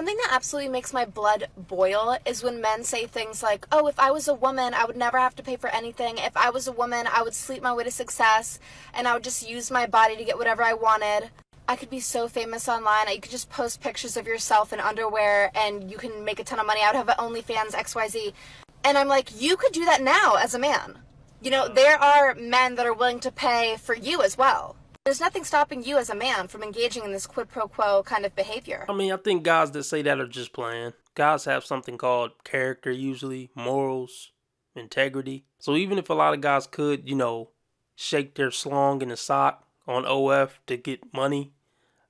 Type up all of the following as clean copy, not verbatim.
Something that absolutely makes my blood boil is when men say things like, oh, if I was a woman, I would never have to pay for anything. If I was a woman, I would sleep my way to success, and I would just use my body to get whatever I wanted. I could be so famous online. You could just post pictures of yourself in underwear, and you can make a ton of money. I would have an OnlyFans XYZ. And I'm like, you could do that now as a man. You know, there are men that are willing to pay for you as well. There's nothing stopping you as a man from engaging in this quid pro quo kind of behavior. I mean, I think guys that say that are just playing. Guys have something called character usually, morals, integrity. So even if a lot of guys could, you know, shake their slong in a sock on OF to get money,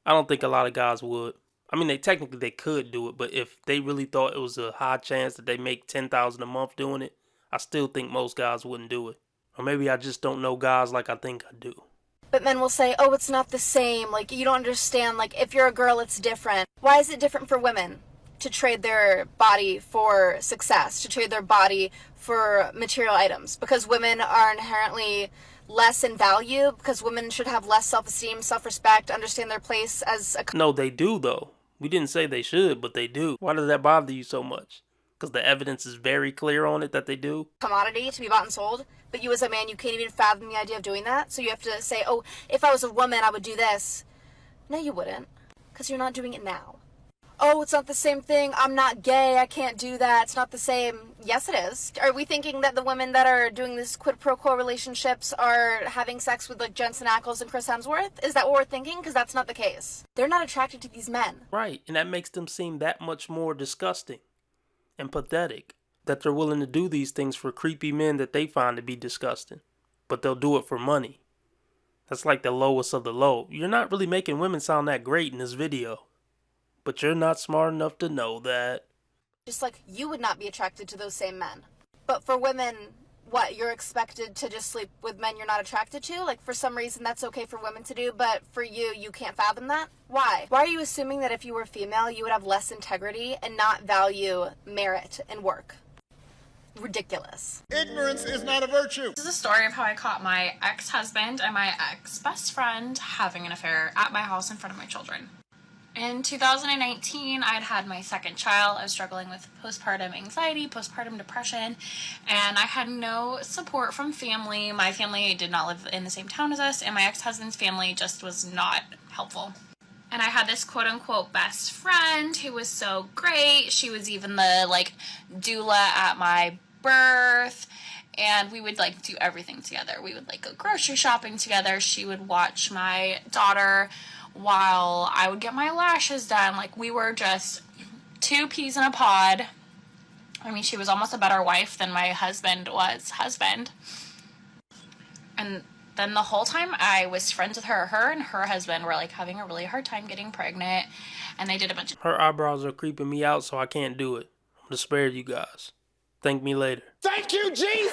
I don't think a lot of guys would. I mean, they could do it, but if they really thought it was a high chance that they make $10,000 a month doing it, I still think most guys wouldn't do it. Or maybe I just don't know guys like I think I do. But men will say, oh, it's not the same. Like, you don't understand. Like, if you're a girl, it's different. Why is it different for women to trade their body for success, to trade their body for material items? Because women are inherently less in value? Because women should have less self-esteem, self-respect, understand their place as a... No, they do, though. We didn't say they should, but they do. Why does that bother you so much? Because the evidence is very clear on it that they do. Commodity to be bought and sold, but you as a man, you can't even fathom the idea of doing that. So you have to say, oh, if I was a woman, I would do this. No, you wouldn't, because you're not doing it now. Oh, it's not the same thing. I'm not gay. I can't do that. It's not the same. Yes, it is. Are we thinking that the women that are doing this quid pro quo relationships are having sex with like Jensen Ackles and Chris Hemsworth? Is that what we're thinking? Because that's not the case. They're not attracted to these men. Right, and that makes them seem that much more disgusting and pathetic, that they're willing to do these things for creepy men that they find to be disgusting, but they'll do it for money. That's like the lowest of the low. You're not really making women sound that great in this video, but you're not smart enough to know that. Just like you would not be attracted to those same men. But for women, what, you're expected to just sleep with men you're not attracted to? Like, for some reason that's okay for women to do, but for you, you can't fathom that? Why? Why are you assuming that if you were female, you would have less integrity and not value merit and work? Ridiculous. Ignorance is not a virtue. This is a story of how I caught my ex-husband and my ex-best friend having an affair at my house in front of my children. In 2019, I had had my second child. I was struggling with postpartum anxiety, postpartum depression, and I had no support from family. My family did not live in the same town as us, and my ex-husband's family just was not helpful. And I had this quote-unquote best friend who was so great. She was even the, like, doula at my birth, and we would, like, do everything together. We would, like, go grocery shopping together. She would watch my daughter while I would get my lashes done. Like, we were just two peas in a pod. I mean, she was almost a better wife than my husband was husband. And then the whole time I was friends with her, her and her husband were, like, having a really hard time getting pregnant, and they did a bunch of... Her eyebrows are creeping me out, so I can't do it. I'm gonna spare you guys. Thank me later. Thank you, Jesus!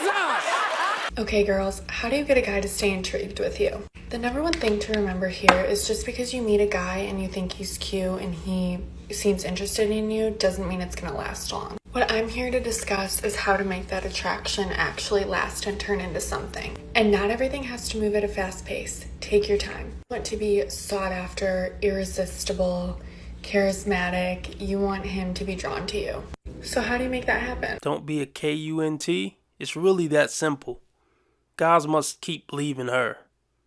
Okay, girls, how do you get a guy to stay intrigued with you? The number one thing to remember here is just because you meet a guy and you think he's cute and he seems interested in you doesn't mean it's gonna last long. What I'm here to discuss is how to make that attraction actually last and turn into something. And not everything has to move at a fast pace. Take your time. You want to be sought after, irresistible, charismatic. You want him to be drawn to you. So how do you make that happen? Don't be a KUNT. It's really that simple. Guys must keep leaving her,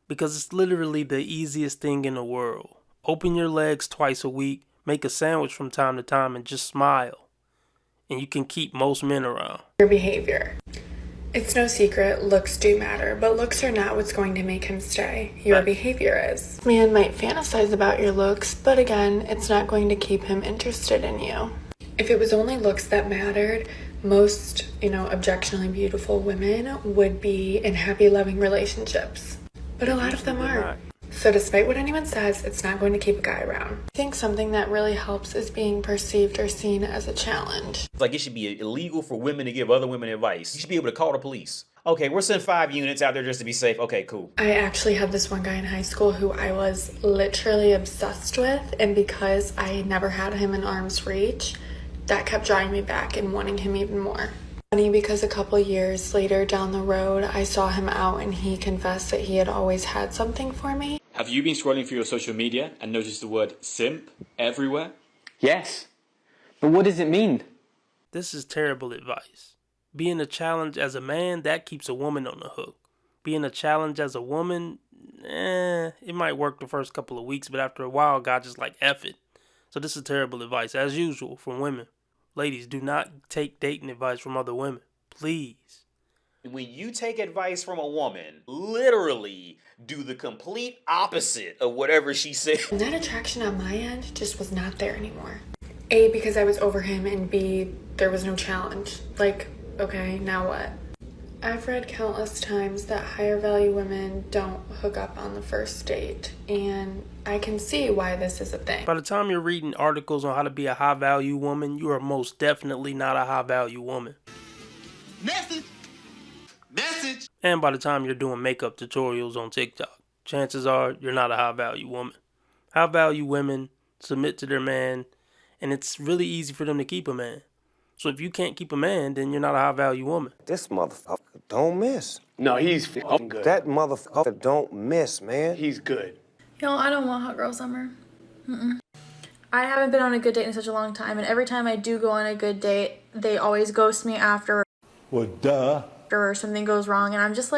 because it's literally the easiest thing in the world. Open your legs twice a week, make a sandwich from time to time, and just smile. And you can keep most men around. Your behavior. It's no secret, looks do matter, but looks are not what's going to make him stay. Your behavior is. Man might fantasize about your looks, but again, it's not going to keep him interested in you. If it was only looks that mattered, most, objectionably beautiful women would be in happy, loving relationships. But a lot of them aren't. So despite what anyone says, it's not going to keep a guy around. I think something that really helps is being perceived or seen as a challenge. Like, it should be illegal for women to give other women advice. You should be able to call the police. Okay, we're sending 5 units out there just to be safe. Okay, cool. I actually had this one guy in high school who I was literally obsessed with, and because I never had him in arm's reach, that kept drawing me back and wanting him even more. Funny because a couple years later down the road, I saw him out and he confessed that he had always had something for me. Have you been scrolling through your social media and noticed the word simp everywhere? Yes. But what does it mean? This is terrible advice. Being a challenge as a man, that keeps a woman on the hook. Being a challenge as a woman, it might work the first couple of weeks, but after a while, God just like, F it. So this is terrible advice, as usual, from women. Ladies, do not take dating advice from other women. Please. When you take advice from a woman, literally do the complete opposite of whatever she said. And that attraction on my end just was not there anymore. A, because I was over him, and B, there was no challenge. Like, okay, now what? I've read countless times that higher value women don't hook up on the first date, and I can see why this is a thing. By the time you're reading articles on how to be a high value woman, you are most definitely not a high value woman. Message. And by the time you're doing makeup tutorials on TikTok, chances are you're not a high value woman. High value women submit to their man, and it's really easy for them to keep a man. So if you can't keep a man, then you're not a high value woman. This motherfucker don't miss. No, he's f***ing good. That motherfucker don't miss, man. He's good. Yo, I don't want hot girl summer. I haven't been on a good date in such a long time, and every time I do go on a good date, they always ghost me after. Well, duh. Or something goes wrong, and I'm just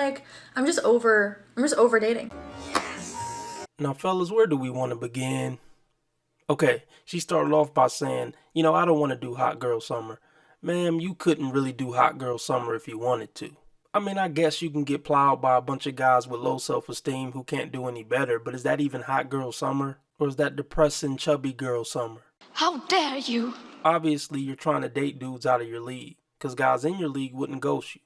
over dating. Now, fellas, where do we want to begin? Okay, she started off by saying, I don't want to do hot girl summer. Ma'am, you couldn't really do hot girl summer if you wanted to. I mean, I guess you can get plowed by a bunch of guys with low self-esteem who can't do any better, but is that even hot girl summer? Or is that depressing chubby girl summer? How dare you? Obviously, you're trying to date dudes out of your league, because guys in your league wouldn't ghost you.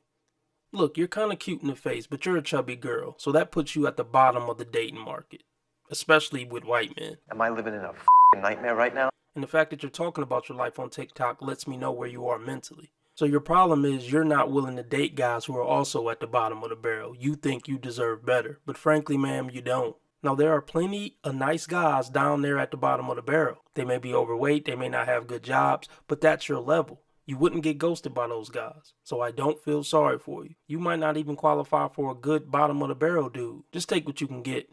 Look, you're kind of cute in the face, but you're a chubby girl, so that puts you at the bottom of the dating market, especially with white men. Am I living in a f***ing nightmare right now? And the fact that you're talking about your life on TikTok lets me know where you are mentally. So your problem is you're not willing to date guys who are also at the bottom of the barrel. You think you deserve better, but frankly, ma'am, you don't. Now, there are plenty of nice guys down there at the bottom of the barrel. They may be overweight, they may not have good jobs, but that's your level. You wouldn't get ghosted by those guys, so I don't feel sorry for you. You might not even qualify for a good bottom of the barrel dude. Just take what you can get.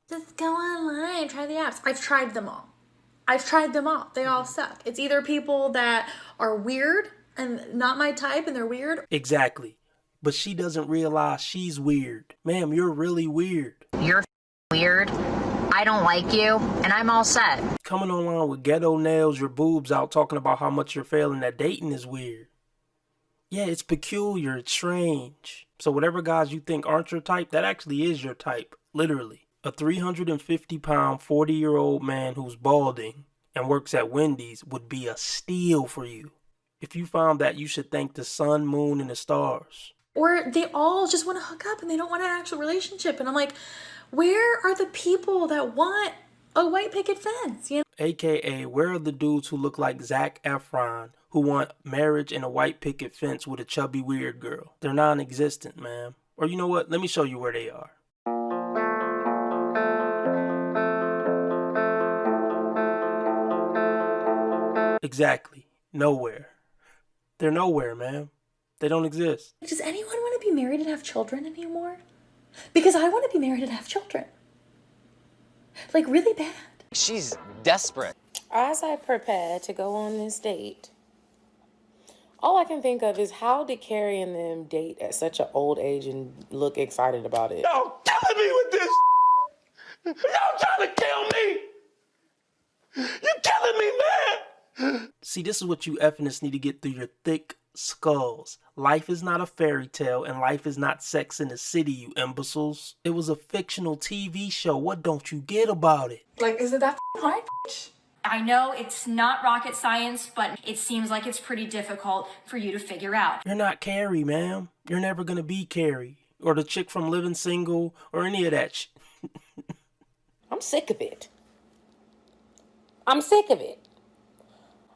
Just go online, try the apps. I've tried them all. They all suck. It's either people that are weird and not my type and they're weird. Exactly. But she doesn't realize she's weird. Ma'am, you're really weird. You're weird. I don't like you, and I'm all set. Coming online with ghetto nails, your boobs out, talking about how much you're failing at dating is weird. Yeah, it's peculiar, it's strange. So whatever guys you think aren't your type, that actually is your type, literally. A 350-pound, 40-year-old man who's balding and works at Wendy's would be a steal for you. If you found that, you should thank the sun, moon, and the stars. Or they all just want to hook up and they don't want an actual relationship. And I'm like, where are the people that want a white picket fence? AKA, where are the dudes who look like Zac Efron who want marriage and a white picket fence with a chubby weird girl? They're non-existent, ma'am. Or you know what? Let me show you where they are. Exactly. Nowhere. They're nowhere, ma'am. They don't exist. Does anyone want to be married and have children anymore? Because I want to be married and have children. Like, really bad. She's desperate. As I prepare to go on this date, all I can think of is how did Carrie and them date at such an old age and look excited about it? Y'all killing me with this. Y'all trying to kill me. You killing me, man. See, this is what you effing need to get through your thick skulls. Life is not a fairy tale, and life is not Sex in the City, you imbeciles. It was a fictional TV show. What don't you get about it? Like, is it that hard, bitch? I know it's not rocket science, but it seems like it's pretty difficult for you to figure out. You're not Carrie, ma'am. You're never gonna be Carrie. Or the chick from Living Single, or any of that shit. I'm sick of it. I'm sick of it.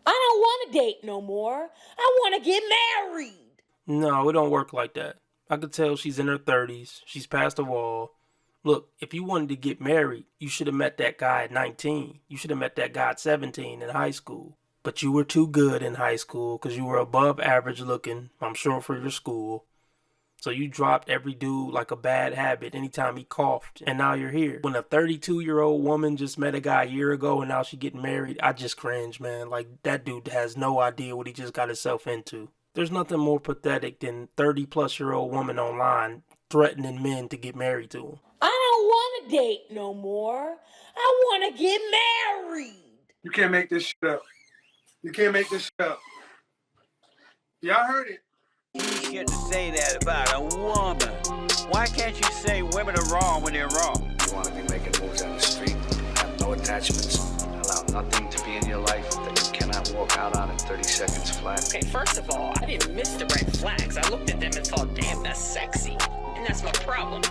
I don't want to date no more. I want to get married. No, it don't work like that. I could tell she's in her 30s. She's past the wall. Look, if you wanted to get married, you should have met that guy at 19. You should have met that guy at 17 in high school. But you were too good in high school because you were above average looking, I'm sure, for your school. So you dropped every dude like a bad habit anytime he coughed, and now you're here. When a 32-year-old woman just met a guy a year ago and now she getting married, I just cringe, man. Like, that dude has no idea what he just got himself into. There's nothing more pathetic than 30-plus-year-old woman online threatening men to get married to him. I don't want to date no more. I want to get married. You can't make this shit up. You can't make this shit up. Y'all heard it. You get to say that about a woman. Why can't you say women are wrong when they're wrong? You want to be making moves on the street, have no attachments, allow nothing to be in your life that you cannot walk out on in 30 seconds flat. Okay, first of all, I didn't miss the red flags. I looked at them and thought, damn, that's sexy. And that's my problem.